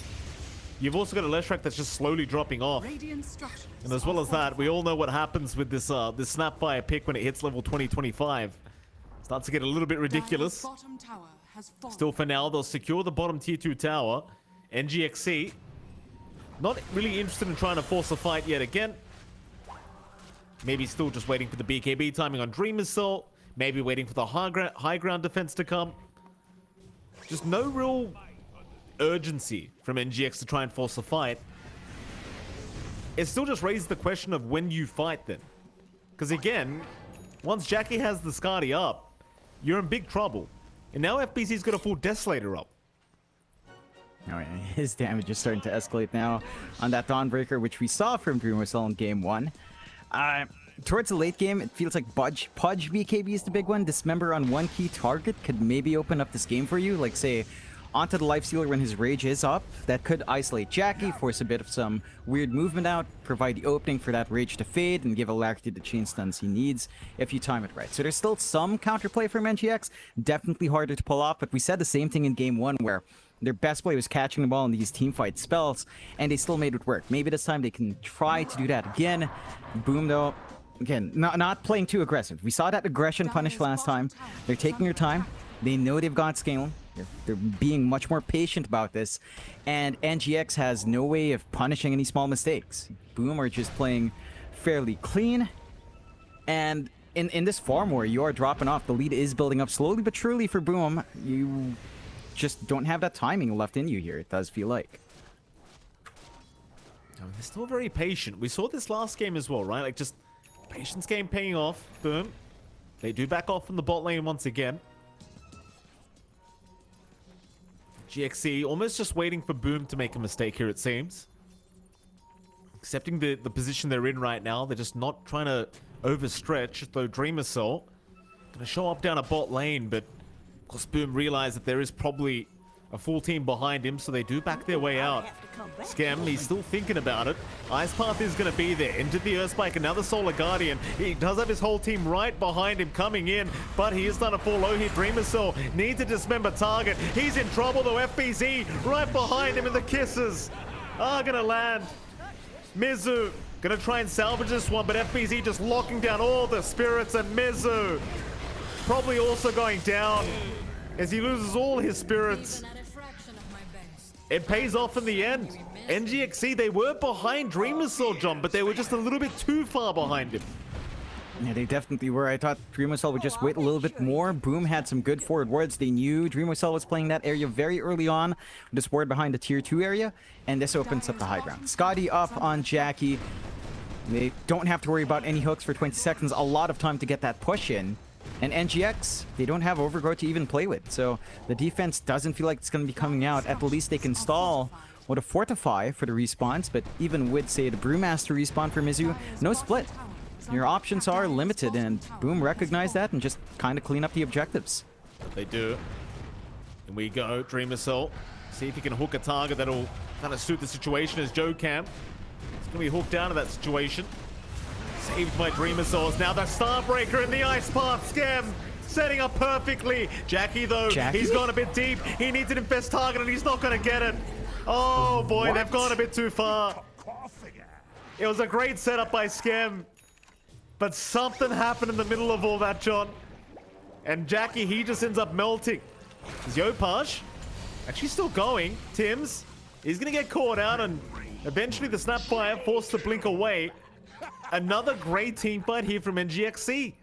You've also got a Leshrac that's just slowly dropping off. And as well as that, we all know what happens with this this Snapfire pick when it hits level 20-25. Starts to get a little bit ridiculous. Still, for now, they'll secure the bottom tier 2 tower. NGX.SEA not really interested in trying to force a fight yet again. Maybe still just waiting for the BKB timing on Dream Assault. Maybe waiting for the high ground defense to come. Just no real urgency from NGX to try and force a fight. It still just raises the question of when you fight then. Because again, once Jackie has the Scotty up, you're in big trouble. And now FBC's got a full Desolator up. Oh, yeah, his damage is starting to escalate now on that Dawnbreaker, which we saw from Dreamocell in game 1. Towards the late game, it feels like Pudge BKB is the big one. Dismember on one key target could maybe open up this game for you. Like, say, onto the Lifestealer when his rage is up. That could isolate Jackie, force a bit of some weird movement out, provide the opening for that rage to fade, and give Alacrity the chain stuns he needs if you time it right. So there's still some counterplay from NGX. Definitely harder to pull off, but we said the same thing in game 1 where their best play was catching the ball in these teamfight spells, and they still made it work. Maybe this time they can try to do that again. Boom, though. Again, not playing too aggressive. We saw that aggression punish last time. They're taking their time. They know they've got scale. They're being much more patient about this. And NGX has no way of punishing any small mistakes. Boom are just playing fairly clean. And in this farm war, you are dropping off. The lead is building up slowly but surely for Boom. You just don't have that timing left in you here, it does feel like. They're still very patient. We saw this last game as well, right? Like, just patience game paying off. Boom. They do back off from the bot lane once again. NGX.SEA almost just waiting for Boom to make a mistake here, it seems. accepting the position they're in right now. They're just not trying to overstretch, though DreamerCell going to show up down a bot lane, but of course Boom realized that there is probably a full team behind him, so they do back their way out. Scam, he's still thinking about it. Ice Path is going to be there. Into the Earthspike, another Solar Guardian. He does have his whole team right behind him coming in, but he is starting to fall low here. DreamerCell needs to dismember target. He's in trouble though. FBZ right behind him, and the kisses are going to land. Mizu going to try and salvage this one, but FBZ just locking down all the spirits, and Mizu probably also going down as he loses all his spirits. It pays off in the end. NGX.SEA, they were behind DreamerCell, John, but they were just a little bit too far behind him. Yeah, they definitely were. I thought DreamerCell would just wait a little bit more. Boom had some good forward wards. They knew DreamerCell was playing that area very early on with this ward behind the tier 2 area, and this opens up the high ground. Scotty up on Jackie. They don't have to worry about any hooks for 20 seconds. A lot of time to get that push in. And NGX, they don't have Overgrowth to even play with. So the defense doesn't feel like it's going to be coming out. At the least they can stall with a Fortify for the respawns. But even with, say, the Brewmaster respawn for Mizu, no split. Your options are limited, and Boom recognized that and just kind of clean up the objectives. They do. And we go, DreamerCell. See if he can hook a target that'll kind of suit the situation as Joe Camp. He's going to be hooked down to that situation. Saved by DreamerCell. Now the Starbreaker in the Ice Path. Scam setting up perfectly. Jackie, though, he's gone a bit deep. He needs an infest target, and he's not going to get it. Oh, boy, they've gone a bit too far. It was a great setup by Scam, but something happened in the middle of all that, John. And Jackie, he just ends up melting. Is Yopaj actually still going? Tims, he's going to get caught out, and eventually the Snapfire forced to blink away. Another great team fight here from NGX.SEA.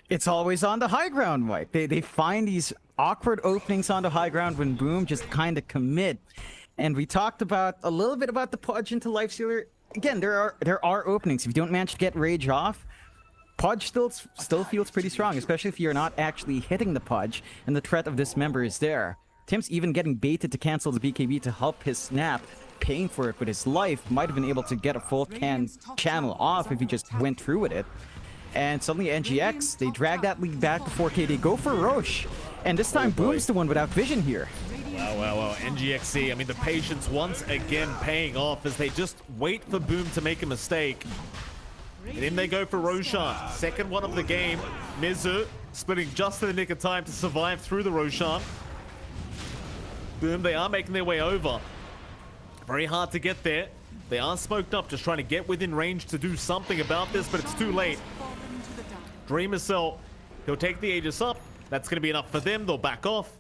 It's always on the high ground, Mike. They find these awkward openings on the high ground when Boom just kind of commit. And we talked about a little bit about the Pudge into Lifestealer. Again, there are openings. If you don't manage to get Rage off, Pudge still feels pretty strong, especially if you're not actually hitting the Pudge and the threat of Dismember is there. Tim's even getting baited to cancel the BKB to help his snap, paying for it with his life. Might have been able to get a full channel off if he just went through with it. And suddenly NGX, they drag that lead back to 4K. They go for Roche, and this time Boom's the one without vision here. Wow. NGX.SEA, I mean, the patience once again paying off as they just wait for Boom to make a mistake. And in they go for Roshan. Second one of the game. Mizu splitting just in the nick of time to survive through the Roshan. Boom, they are making their way over. Very hard to get there. They are smoked up, just trying to get within range to do something about this, but it's too late. DreamerCell, he'll take the Aegis up. That's going to be enough for them. They'll back off.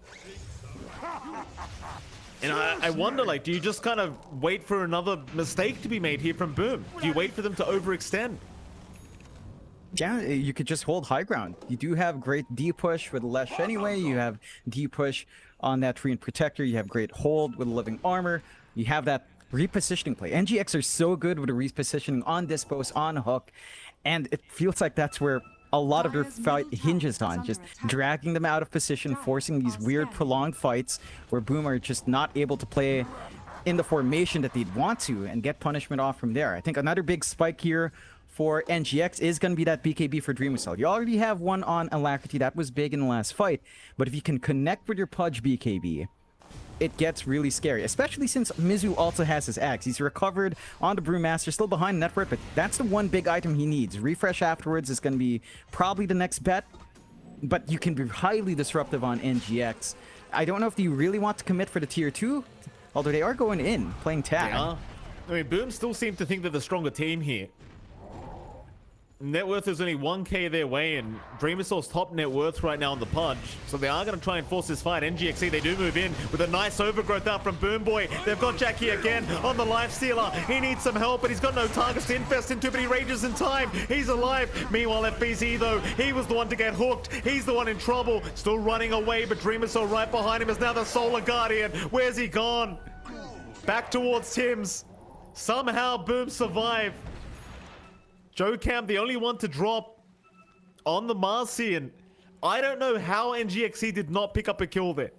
And I wonder, like, do you just kind of wait for another mistake to be made here from Boom? Do you wait for them to overextend? Yeah, you could just hold high ground. You do have great D-push with Lesh anyway. You have D-push on that Treant Protector. You have great hold with Living Armor. You have that repositioning play. NGX are so good with the repositioning on Dispose, on Hook, and it feels like that's where a lot of their fight hinges on, just dragging them out of position, forcing these weird prolonged fights where Boom are just not able to play in the formation that they'd want to and get punishment off from there. I think another big spike here for NGX is going to be that BKB for DreamerCell. You already have one on Alacrity. That was big in the last fight, but if you can connect with your Pudge BKB, it gets really scary, especially since Mizu also has his axe. He's recovered on the Brewmaster, still behind network, but that's the one big item he needs. Refresh afterwards is going to be probably the next bet, but you can be highly disruptive on NGX. I don't know if you really want to commit for the tier 2, although they are going in, playing tag. Yeah. I mean, Boom still seem to think they're the stronger team here. Net worth is only 1k their way, and DreamerCell's top net worth right now on the Pudge. So they are going to try and force this fight. NGX.SEA, they do move in with a nice overgrowth out from Boom Boy. They've got Jackie again on the Lifestealer. He needs some help, but he's got no targets to infest into, but he rages in time. He's alive. Meanwhile, FBZ, though, he was the one to get hooked. He's the one in trouble. Still running away, but DreamerCell right behind him is now the Solar Guardian. Where's he gone? Back towards Tim's. Somehow, Boom survived. Joe Cam, the only one to drop on the Marcy, and I don't know how NGX.SEA did not pick up a kill there.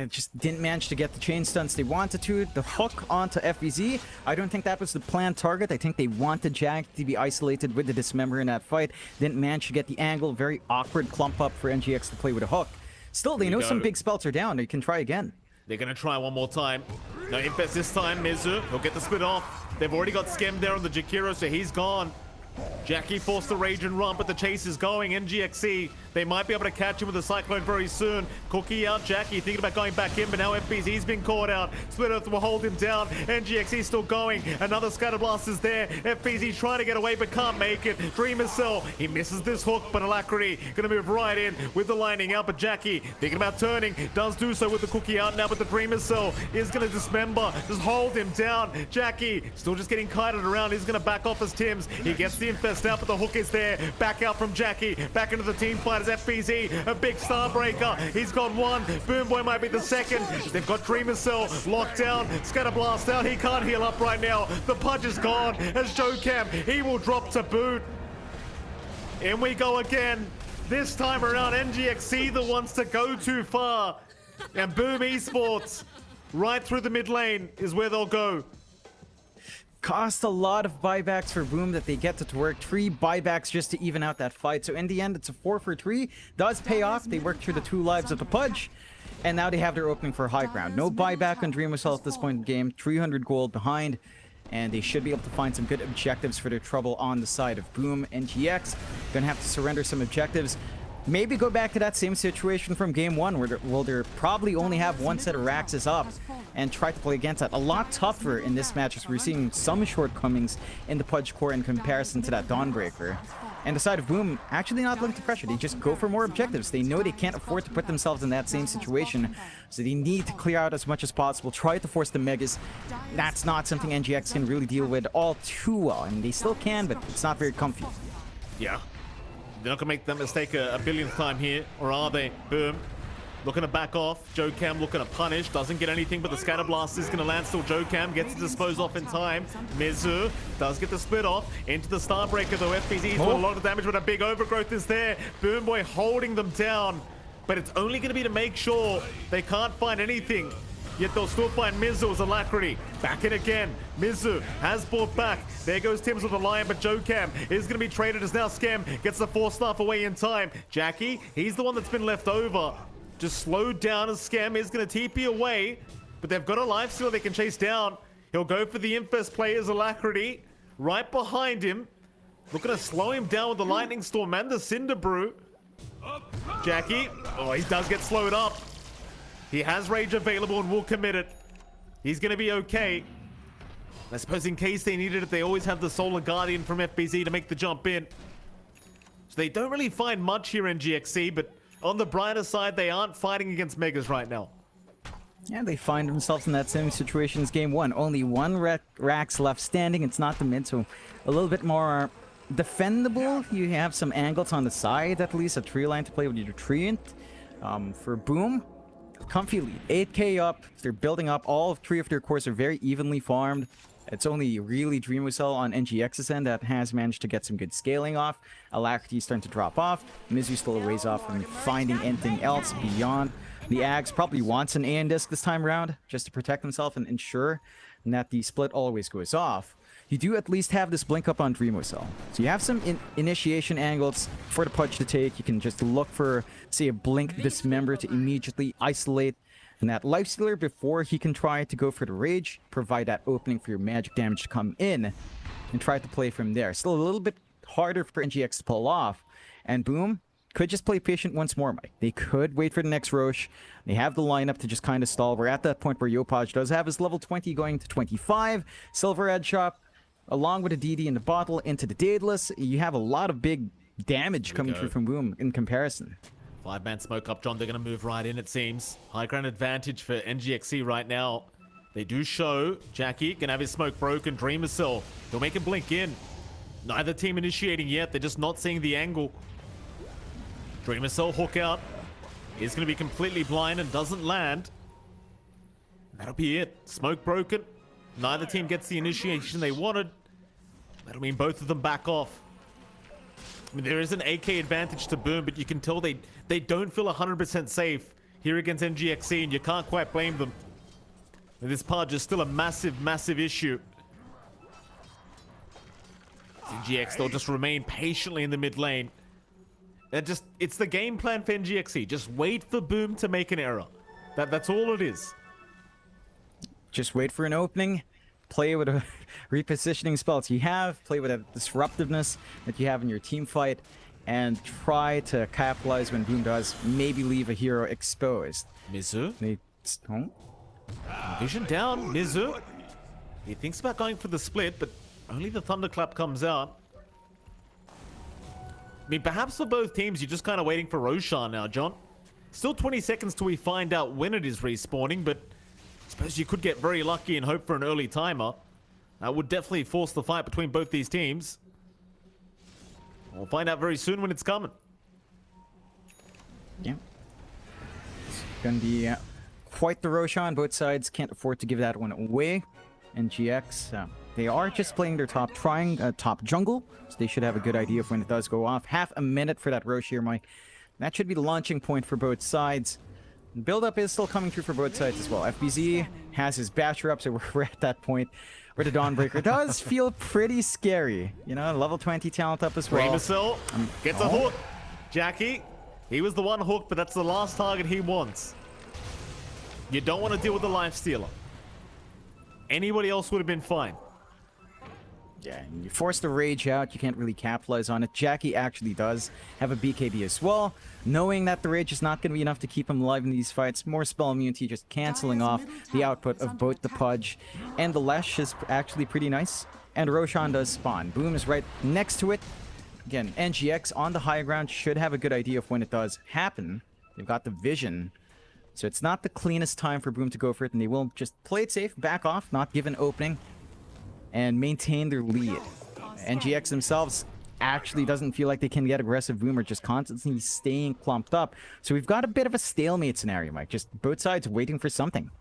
just didn't manage to get the chain stunts they wanted to. The hook onto FBZ, I don't think that was the planned target. I think they wanted Jack to be isolated with the dismember in that fight. Didn't manage to get the angle. Very awkward clump up for NGX to play with a hook. Still, they know some big spells are down. They can try again. They're going to try one more time. No Impes this time. Mizu, he'll get the split off. They've already got Skem there on the Jakiro, so he's gone. Jackie forced the rage and run, but the chase is going. NGX.SEA, they might be able to catch him with a Cyclone very soon. Cookie out, Jackie thinking about going back in, but now FBZ's been caught out. Split Earth will hold him down. NGX.SEA still going. Another Scatter Blast is there. FBZ trying to get away, but can't make it. Dreamer Cell, he misses this hook, but Alacrity gonna move right in with the lining out, but Jackie thinking about turning, does do so with the Cookie out now, but the Dreamer Cell is gonna dismember, just hold him down. Jackie still just getting kited around. He's gonna back off as Tim's. He gets the infest out, but the hook is there. Back out from Jackie. Back into the team fight as FBZ. A big Starbreaker. He's got one. Boomboy might be the second. They've got Dreamer Cell locked down. Scatter Blast out. He can't heal up right now. The punch is gone. As Joe Cam, he will drop to boot. In we go again. This time around, NGX.SEA the ones to go too far. And Boom Esports, right through the mid lane is where they'll go. Cost a lot of buybacks for Boom that they get to work. 3 buybacks just to even out that fight. So in the end, it's a 4 for 3. Does pay off. They work through the 2 lives of the Pudge. And now they have their opening for high ground. No buyback on Dreamer Cell at this point in the game. 300 gold behind. And they should be able to find some good objectives for their trouble on the side of Boom. NGX gonna have to surrender some objectives. Maybe go back to that same situation from game 1 where they'll probably only have 1 set of Raxes up and try to play against that. A lot tougher in this match as we're seeing some shortcomings in the Pudge core in comparison to that Dawnbreaker. And the side of Boom actually not looking to pressure. They just go for more objectives. They know they can't afford to put themselves in that same situation, so they need to clear out as much as possible, try to force the Megas. That's not something NGX can really deal with all too well, and they still can, but it's not very comfy. Yeah. They're not going to make that mistake a billionth time here, or are they? Boom. Looking to back off. Joe Cam looking to punish. Doesn't get anything, but the Scatter Blast is going to land still. Joe Cam gets it disposed off in time. Mizu does get the split off. Into the Starbreaker, though. FBZ's doing a lot of damage, but a big overgrowth is there. Boom Boy holding them down. But it's only going to be to make sure they can't find anything. Yet they'll still find Mizu as Alacrity. Back in again. Mizu has brought back. There goes Tim's with the Lion, but Joe Cam is going to be traded as now Skem gets the 4-staff away in time. Jackie, he's the one that's been left over. Just slowed down as Skem is going to TP away, but they've got a lifesteal they can chase down. He'll go for the Infest player's Alacrity. Right behind him. Looking to slow him down with the Lightning Storm and the Cinder Brew. Jackie, oh, he does get slowed up. He has Rage available and will commit it. He's going to be okay. I suppose in case they needed it, they always have the Solar Guardian from FBZ to make the jump in. So they don't really find much here in NGX.SEA, but on the brighter side, they aren't fighting against Megas right now. Yeah, they find themselves in that same situation as game 1. Only 1 Rax left standing. It's not the mid, so a little bit more defendable. You have some angles on the side, at least a tree line to play with your Treant. For Boom, comfy lead. 8k up. They're building up. All 3 of their cores are very evenly farmed. It's only really Dreamer Cell on NGX's end that has managed to get some good scaling off. Alacrity is starting to drop off. Mizu still a ways off from finding anything else beyond. The Ags probably wants an AN disc this time around just to protect himself and ensure that the split always goes off. You do at least have this blink up on Dreamer Cell. So you have some initiation angles for the Pudge to take. You can just look for, say, a blink dismember to immediately isolate and that lifestealer before he can try to go for the rage, provide that opening for your magic damage to come in and try to play from there. Still a little bit harder for NGX to pull off. And Boom could just play patient once more, Mike. They could wait for the next Roche. They have the lineup to just kind of stall. We're at that point where Yopaj does have his level 20 going to 25. Silver Edge Shop, along with a DD in the bottle into the Daedalus. You have a lot of big damage coming through from Boom in comparison. 5-man smoke up, John. They're going to move right in, it seems. High ground advantage for NGX.SEA right now. They do show Jackie can have his smoke broken. Dreamer Cell, he'll make him blink in. Neither team initiating yet. They're just not seeing the angle. Dreamer Cell hook out. He's going to be completely blind and doesn't land. That'll be it. Smoke broken. Neither team gets the initiation they wanted. That'll mean both of them back off. I mean, there is an AK advantage to Boom, but you can tell they don't feel 100% safe here against NGX.SEA, and you can't quite blame them. And this pudge is still a massive, massive issue. NGX, they'll just remain patiently in the mid lane. It's the game plan for NGX.SEA. Just wait for Boom to make an error. That's all it is. Just wait for an opening, play with a repositioning spell that you have, play with a disruptiveness that you have in your team fight, and try to capitalize when Boom does maybe leave a hero exposed. Mizu? They don't. Vision down, Mizu. He thinks about going for the split, but only the Thunderclap comes out. I mean, perhaps for both teams, you're just kind of waiting for Roshan now, John. Still 20 seconds till we find out when it is respawning, but I suppose you could get very lucky and hope for an early timer. That would definitely force the fight between both these teams. We'll find out very soon when it's coming. Yeah. It's gonna be quite the Roshan. Both sides can't afford to give that one away. NGX, they are just playing their top jungle, so they should have a good idea of when it does go off. Half a minute for that Rosh here, Mike. That should be the launching point for both sides. Build-up is still coming through for both sides as well. FBZ has his Basher up, so we're at that point where the Dawnbreaker does feel pretty scary. You know, level 20 talent up as well. Ramusel gets a hook. Jackie, he was the one hooked, but that's the last target he wants. You don't want to deal with the Lifestealer. Anybody else would have been fine. Yeah, and you force the rage out, you can't really capitalize on it. Jackie actually does have a BKB as well, knowing that the rage is not going to be enough to keep him alive in these fights. More spell immunity, just canceling off the output of both the Pudge and the Lesh is actually pretty nice. And Roshan does spawn. Boom is right next to it. Again, NGX on the high ground should have a good idea of when it does happen. They've got the vision. So it's not the cleanest time for Boom to go for it, and they will just play it safe, back off, not give an opening, and maintain their lead. NGX themselves actually doesn't feel like they can get aggressive. Boom are just constantly staying clumped up. So we've got a bit of a stalemate scenario, Mike. Just both sides waiting for something.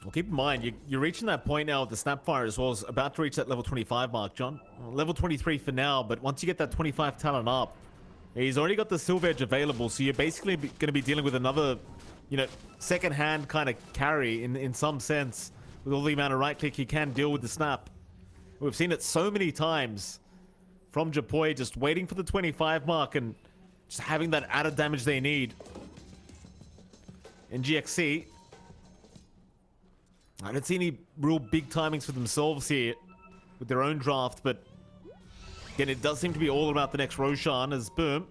Well, keep in mind, you're reaching that point now with the Snapfire as well, as about to reach that level 25 mark, John. Level 23 for now, but once you get that 25 talent up, he's already got the Silver Edge available, so you're basically going to be dealing with another, you know, second-hand kind of carry in some sense. With all the amount of right-click he can deal with the snap. We've seen it so many times from Japoi, just waiting for the 25 mark and just having that added damage they need. NGX.SEA, I don't see any real big timings for themselves here with their own draft, but again, it does seem to be all about the next Roshan as Boom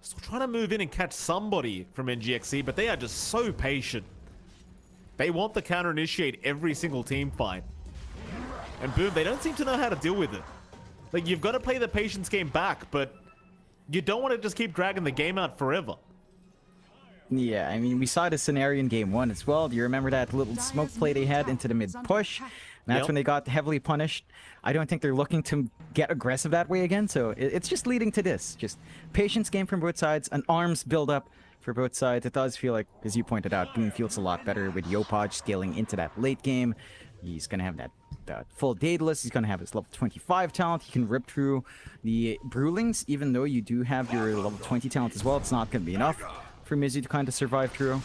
still trying to move in and catch somebody from NGX.SEA, but they are just so patient. They want the counter initiate every single team fight. And Boom, they don't seem to know how to deal with it. Like, you've got to play the patience game back, but you don't want to just keep dragging the game out forever. Yeah, I mean, we saw this scenario in game 1 as well. Do you remember that little smoke play they had into the mid push? And that's when they got heavily punished. I don't think they're looking to get aggressive that way again, so it's just leading to this. Just patience game from both sides, an arms build up for both sides. It does feel like, as you pointed out, Boom feels a lot better with Yopaj scaling into that late game. He's going to have that full Daedalus. He's going to have his level 25 talent. He can rip through the Brewlings. Even though you do have your level 20 talent as well, it's not going to be enough for Mizu to kind of survive through.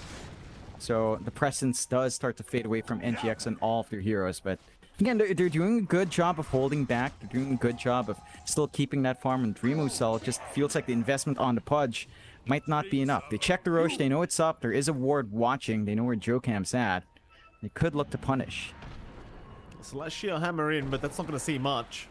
So the presence does start to fade away from NGX and all of their heroes. But again, they're doing a good job of holding back. They're doing a good job of still keeping that farm. And Dreamu Cell just feels like the investment on the Pudge might not be enough. They check the Roche, they know it's up, there is a ward watching, they know where Jocam's at. They could look to punish. Celestial hammer in, but that's not going to see much.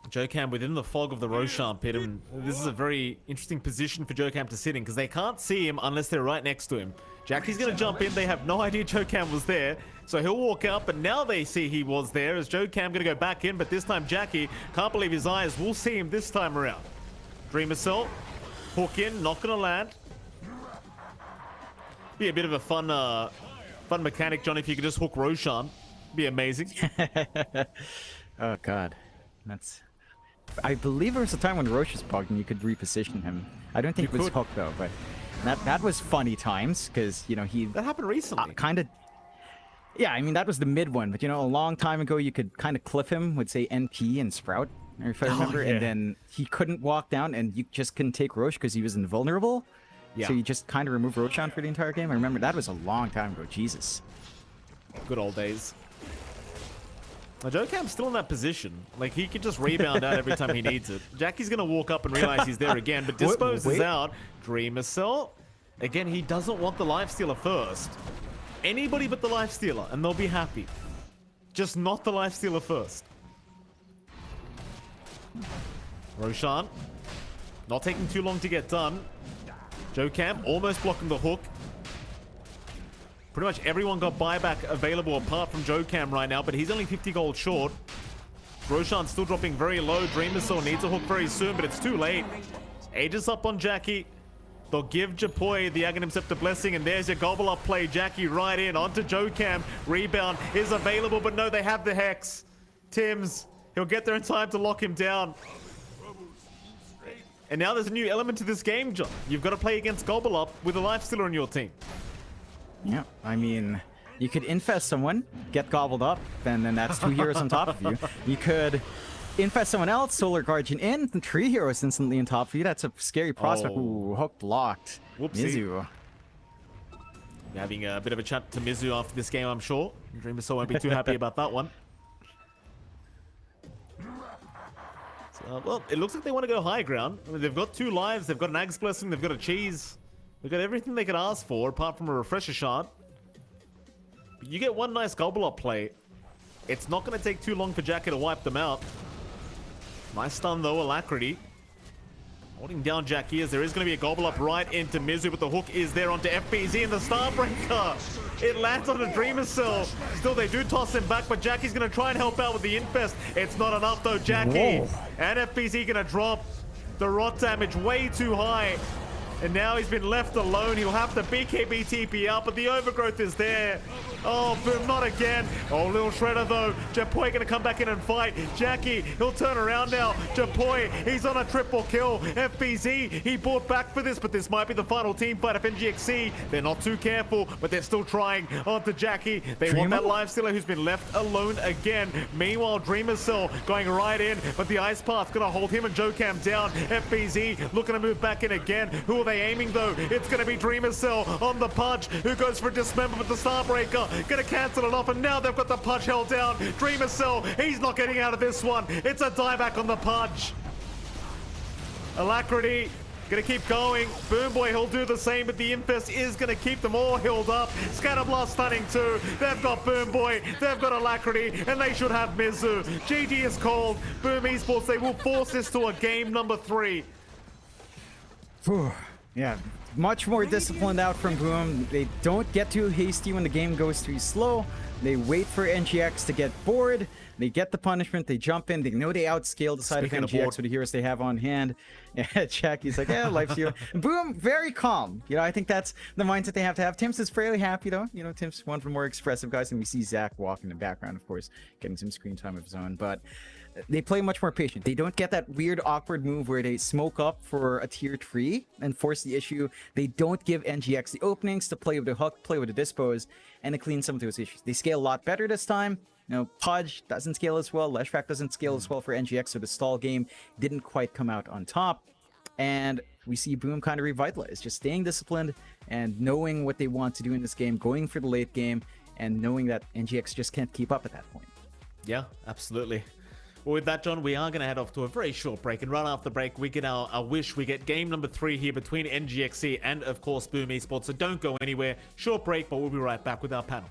Jocam within the fog of the Roshan pit, and this is a very interesting position for Jocam to sit in, because they can't see him unless they're right next to him. Jackie's going to jump in, they have no idea Jocam was there, so he'll walk up, but now they see he was there, as Jocam going to go back in, but this time Jackie can't believe his eyes, we'll see him this time around. Dream Assault. Hook in, not gonna land. Be a bit of a fun mechanic, John, if you could just hook Roshan. Be amazing. Oh god. That's... I believe there was a time when Roche was bugged and you could reposition him. I don't think it was hooked though, but that was funny times, because, you know, he... That happened recently. Kind of... Yeah, I mean, that was the mid one, but you know, a long time ago, you could kind of cliff him with, say, NP and Sprout, if I remember, yeah. and then he couldn't walk down, and you just couldn't take Roche because he was invulnerable. Yeah. So you just kind of removed Roshan for the entire game. I remember that was a long time ago. Jesus. Good old days. Now, JoeCam's still in that position. Like, he could just rebound out every time he needs it. Jackie's going to walk up and realize he's there again, but Dispose is out. Dreamer Cell. Again, he doesn't want the Lifestealer first. Anybody but the Lifestealer, and they'll be happy. Just not the Lifestealer first. Roshan. Not taking too long to get done. JoeCam almost blocking the hook. Pretty much everyone got buyback available apart from JoeCam right now, but he's only 50 gold short. Roshan's still dropping very low. Dreamer still needs a hook very soon, but it's too late. Aegis up on Jackie. They'll give Japoy the Aghanim Scepter Blessing, and there's your gobble up play. Jackie right in onto JoeCam. Rebound is available, but no, they have the Hex. Tims, he'll get there in time to lock him down. And now there's a new element to this game, John. You've got to play against Gobble Up with a Lifestealer on your team. Yeah, I mean, you could infest someone, get gobbled up, and then that's 2 heroes on top of you. You could infest someone else, Solar Guardian in, and 3 heroes instantly on top of you. That's a scary prospect. Oh. Ooh, hook blocked. Whoopsie. Mizu. You're having a bit of a chat to Mizu after this game, I'm sure. Dreamer Soul won't be too happy about that one. Well, it looks like they want to go high ground. I mean, they've got 2 lives, they've got an Ag's Blessing, they've got a cheese. They've got everything they could ask for, apart from a Refresher Shard. But you get one nice Gobble Up play. It's not going to take too long for Jackie to wipe them out. Nice stun though, Alacrity. Holding down Jackie as there is going to be a Gobble Up right into Mizu, but the hook is there onto FBZ and the Starbreaker. It lands on a Dreamer Cell. Still, they do toss him back, but Jackie's going to try and help out with the Infest. It's not enough though, Jackie. Whoa. And FBZ going to drop the rot damage way too high. And now he's been left alone. He'll have to BKB TP out, but the overgrowth is there. Oh, boom, not again. Oh, little Shredder though. Japoy gonna come back in and fight. Jackie, he'll turn around now. Japoy, he's on a triple kill. FBZ, he bought back for this, but this might be the final team fight of NGX.SEA. They're not too careful, but they're still trying onto Jackie. They want that Lifestealer who's been left alone again. Meanwhile, Dreamer Cell going right in, but the Ice Path's gonna hold him and JoeCam down. FBZ looking to move back in again. Who are they aiming though? It's gonna be Dreamer Cell on the Pudge, who goes for Dismember with the Starbreaker. Gonna cancel it off, and now they've got the Pudge held down. Dreamer Cell, he's not getting out of this one. It's a dieback on the Pudge. Alacrity gonna keep going. Boomboy, he'll do the same, but the Infest is gonna keep them all healed up. Scatterblast stunning too. They've got Boomboy, they've got Alacrity, and they should have Mizu. GG is called. Boom Esports, they will force this to a game number 3. Whew. Yeah, much more disciplined out from Boom. They don't get too hasty when the game goes too slow. They wait for NGX to get bored. They get the punishment. They jump in. They know they outscale the side Speaking of of bored. NGX with the heroes they have on hand. Yeah, Jackie's like, yeah, life's you. Boom, very calm. You know, I think that's the mindset they have to have. Tim's is fairly happy though. You know, Tim's one of the more expressive guys, and we see Zach walk in the background, of course, getting some screen time of his own. But they play much more patient. They don't get that weird, awkward move where they smoke up for a tier 3 and force the issue. They don't give NGX the openings to play with the hook, play with the dispose, and to clean some of those issues. They scale a lot better this time. You know, Pudge doesn't scale as well. Leshrac doesn't scale as well for NGX, so the stall game didn't quite come out on top. And we see Boom kind of revitalized, just staying disciplined and knowing what they want to do in this game, going for the late game, and knowing that NGX just can't keep up at that point. Yeah, absolutely. Well, with that, John, we are going to head off to a very short break, and right after the break, we get our wish. We get game number 3 here between NGX.SEA and, of course, Boom Esports. So don't go anywhere. Short break, but we'll be right back with our panel.